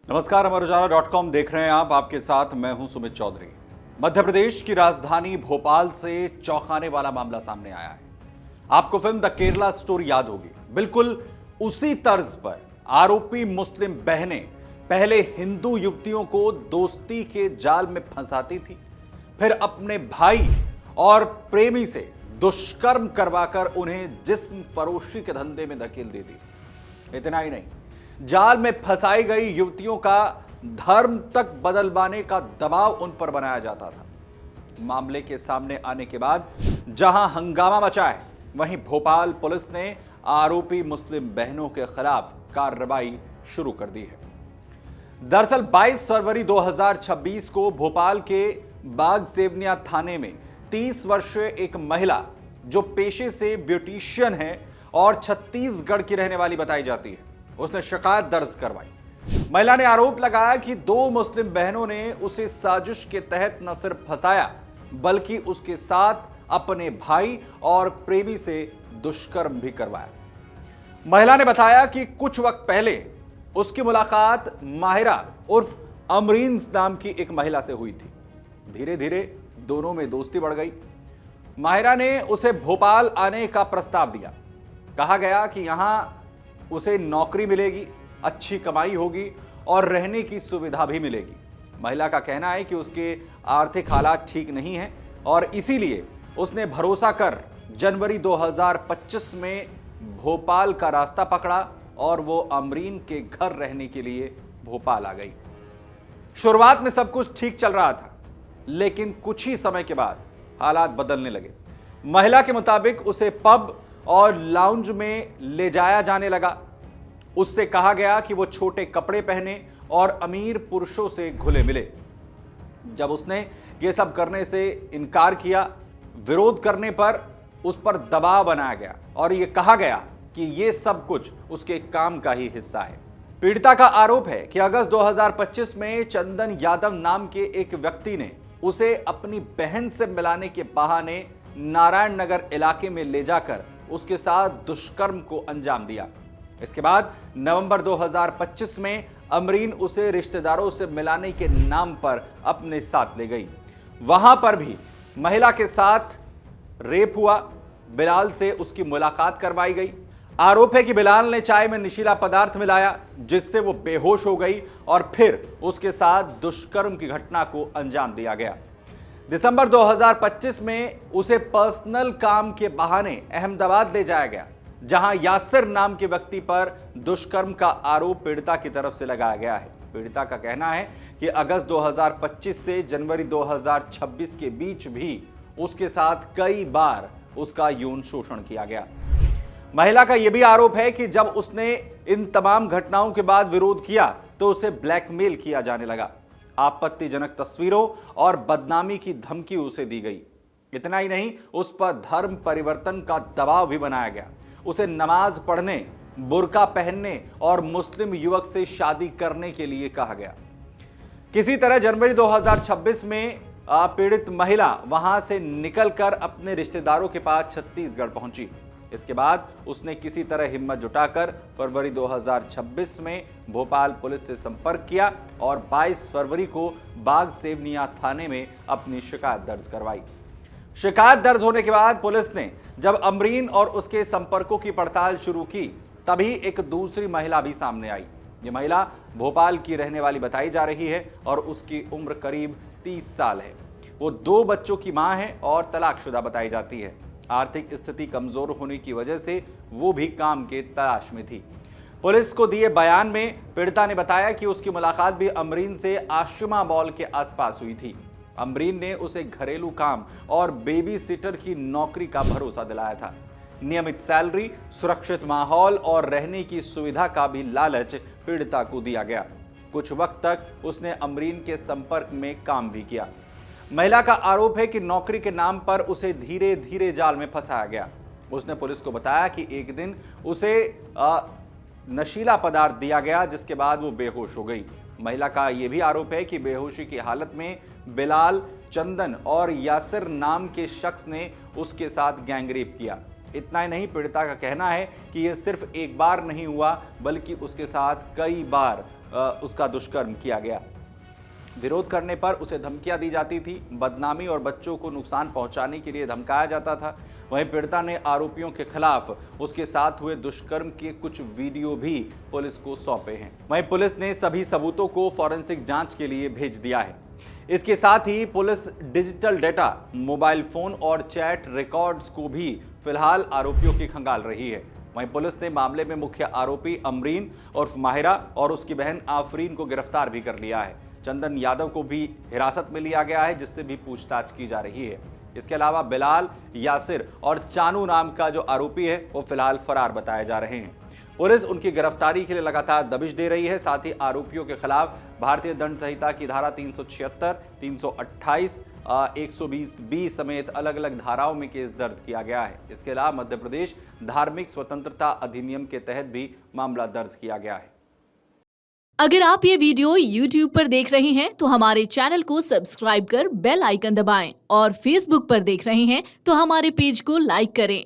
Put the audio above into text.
नमस्कार, अमर उजाला.com देख रहे हैं आप। आपके साथ मैं हूं सुमित चौधरी। मध्य प्रदेश की राजधानी भोपाल से चौंकाने वाला मामला सामने आया है। आपको फिल्म द केरला स्टोरी याद होगी। बिल्कुल उसी तर्ज पर आरोपी मुस्लिम बहनें पहले हिंदू युवतियों को दोस्ती के जाल में फंसाती थी, फिर अपने भाई और प्रेमी से दुष्कर्म करवाकर उन्हें जिस्म फरोशी के धंधे में धकेल देती। इतना ही नहीं, जाल में फंसाई गई युवतियों का धर्म तक बदलवाने का दबाव उन पर बनाया जाता था। मामले के सामने आने के बाद जहां हंगामा मचा है, वहीं भोपाल पुलिस ने आरोपी मुस्लिम बहनों के खिलाफ कार्रवाई शुरू कर दी है। दरअसल 22 फरवरी 2026 को भोपाल के बाग सेवनिया थाने में 30 वर्षीय एक महिला, जो पेशे से ब्यूटिशियन है और छत्तीसगढ़ की रहने वाली बताई जाती है, उसने शिकायत दर्ज करवाई। महिला ने आरोप लगाया कि दो मुस्लिम बहनों ने उसे साजिश के तहत न सिर्फ फंसाया, बल्कि उसके साथ अपने भाई और प्रेमी से दुष्कर्म भी करवाया। महिला ने बताया कि कुछ वक्त पहले उसकी मुलाकात माहिरा उर्फ अमरीन नाम की एक महिला से हुई थी। धीरे धीरे दोनों में दोस्ती बढ़ गई। माहिरा ने उसे भोपाल आने का प्रस्ताव दिया। कहा गया कि यहां उसे नौकरी मिलेगी, अच्छी कमाई होगी और रहने की सुविधा भी मिलेगी। महिला का कहना है कि उसके आर्थिक हालात ठीक नहीं हैं और इसीलिए उसने भरोसा कर जनवरी 2025 में भोपाल का रास्ता पकड़ा और वो अमरीन के घर रहने के लिए भोपाल आ गई। शुरुआत में सब कुछ ठीक चल रहा था, लेकिन कुछ ही समय के बाद हालात बदलने लगे। महिला के मुताबिक उसे पब और लाउंज में ले जाया जाने लगा। उससे कहा गया कि वो छोटे कपड़े पहने और अमीर पुरुषों से घुले मिले। जब उसने ये सब करने से इनकार किया, विरोध करने पर उस पर दबाव बनाया गया और ये कहा गया कि ये सब कुछ उसके काम का ही हिस्सा है। पीड़िता का आरोप है कि अगस्त 2025 में चंदन यादव नाम के एक व्यक्ति ने उसे अपनी बहन से मिलाने के बहाने नारायण नगर इलाके में ले जाकर उसके साथ दुष्कर्म को अंजाम दिया। इसके बाद नवंबर 2025 में अमरीन उसे रिश्तेदारों से मिलाने के नाम पर अपने साथ ले गई। वहां पर भी महिला के साथ रेप हुआ। बिलाल से उसकी मुलाकात करवाई गई। आरोप है कि बिलाल ने चाय में नशीला पदार्थ मिलाया, जिससे वो बेहोश हो गई और फिर उसके साथ दुष्कर्म की घटना को अंजाम दिया गया। दिसंबर 2025 में उसे पर्सनल काम के बहाने अहमदाबाद ले जाया गया, जहां यासिर नाम के व्यक्ति पर दुष्कर्म का आरोप पीड़िता की तरफ से लगाया गया है। पीड़िता का कहना है कि अगस्त 2025 से जनवरी 2026 के बीच भी उसके साथ कई बार उसका यौन शोषण किया गया। महिला का यह भी आरोप है कि जब उसने इन तमाम घटनाओं के बाद विरोध किया तो उसे ब्लैकमेल किया जाने लगा। आपत्तिजनक तस्वीरों और बदनामी की धमकी उसे दी गई। इतना ही नहीं, उस पर धर्म परिवर्तन का दबाव भी बनाया गया। उसे नमाज पढ़ने, बुर्का पहनने और मुस्लिम युवक से शादी करने के लिए कहा गया। किसी तरह जनवरी 2026 में पीड़ित महिला वहां से निकलकर अपने रिश्तेदारों के पास छत्तीसगढ़ पहुंची। इसके बाद उसने किसी तरह हिम्मत जुटाकर फरवरी 2026 में भोपाल पुलिस से संपर्क किया और 22 फरवरी को बाग सेवनिया थाने में अपनी शिकायत दर्ज करवाई। शिकायत दर्ज होने के बाद पुलिस ने जब अमरीन और उसके संपर्कों की पड़ताल शुरू की, तभी एक दूसरी महिला भी सामने आई। ये महिला भोपाल की रहने वाली बताई जा रही है और उसकी उम्र करीब 30 साल है। वो 2 बच्चों की मां है और तलाकशुदा बताई जाती है। आर्थिक स्थिति कमजोर होने की वजह से वो भी काम के तलाश में थी। पुलिस को दिए बयान में पीड़िता ने बताया कि उसकी मुलाकात भी अमरीन से आशिमा मॉल के आसपास हुई थी। अमरीन ने उसे घरेलू काम और बेबी सिटर की नौकरी का भरोसा दिलाया था। नियमित सैलरी, सुरक्षित माहौल और रहने की सुविधा का भी लालच पीड़िता को दिया गया। कुछ वक्त तक उसने अमरीन के संपर्क में काम भी किया। महिला का आरोप है कि नौकरी के नाम पर उसे धीरे धीरे जाल में फंसाया गया। उसने पुलिस को बताया कि एक दिन उसे नशीला पदार्थ दिया गया, जिसके बाद वो बेहोश हो गई। महिला का यह भी आरोप है कि बेहोशी की हालत में बिलाल, चंदन और यासिर नाम के शख्स ने उसके साथ गैंगरेप किया। इतना ही नहीं, पीड़िता का कहना है कि यह सिर्फ एक बार नहीं हुआ बल्कि उसके साथ कई बार उसका दुष्कर्म किया गया। विरोध करने पर उसे धमकियां दी जाती थी, बदनामी और बच्चों को नुकसान पहुंचाने के लिए धमकाया जाता था। वहीं पीड़िता ने आरोपियों के खिलाफ उसके साथ हुए दुष्कर्म के कुछ वीडियो भी पुलिस को सौंपे हैं। वहीं पुलिस ने सभी सबूतों को फॉरेंसिक जांच के लिए भेज दिया है। इसके साथ ही police digital data, mobile phone और चैट रिकॉर्ड्स को भी फिलहाल आरोपियों की खंगाल रही है। वहीं पुलिस ने मामले में मुख्य आरोपी अमरीन उर्फ माहिरा और उसकी बहन आफरीन को गिरफ्तार भी कर लिया है। चंदन यादव को भी हिरासत में लिया गया है, जिससे भी पूछताछ की जा रही है। इसके अलावा बिलाल, यासिर और चानू नाम का जो आरोपी है वो फिलहाल फरार बताए जा रहे हैं। पुलिस उनकी गिरफ्तारी के लिए लगातार दबिश दे रही है। साथ ही आरोपियों के खिलाफ भारतीय दंड संहिता की धारा 376, 328, 120B समेत अलग अलग धाराओं में केस दर्ज किया गया है। इसके अलावा मध्य प्रदेश धार्मिक स्वतंत्रता अधिनियम के तहत भी मामला दर्ज किया गया है। अगर आप ये वीडियो YouTube पर देख रहे हैं तो हमारे चैनल को सब्सक्राइब कर बेल आइकन दबाएं और Facebook पर देख रहे हैं तो हमारे पेज को लाइक करें।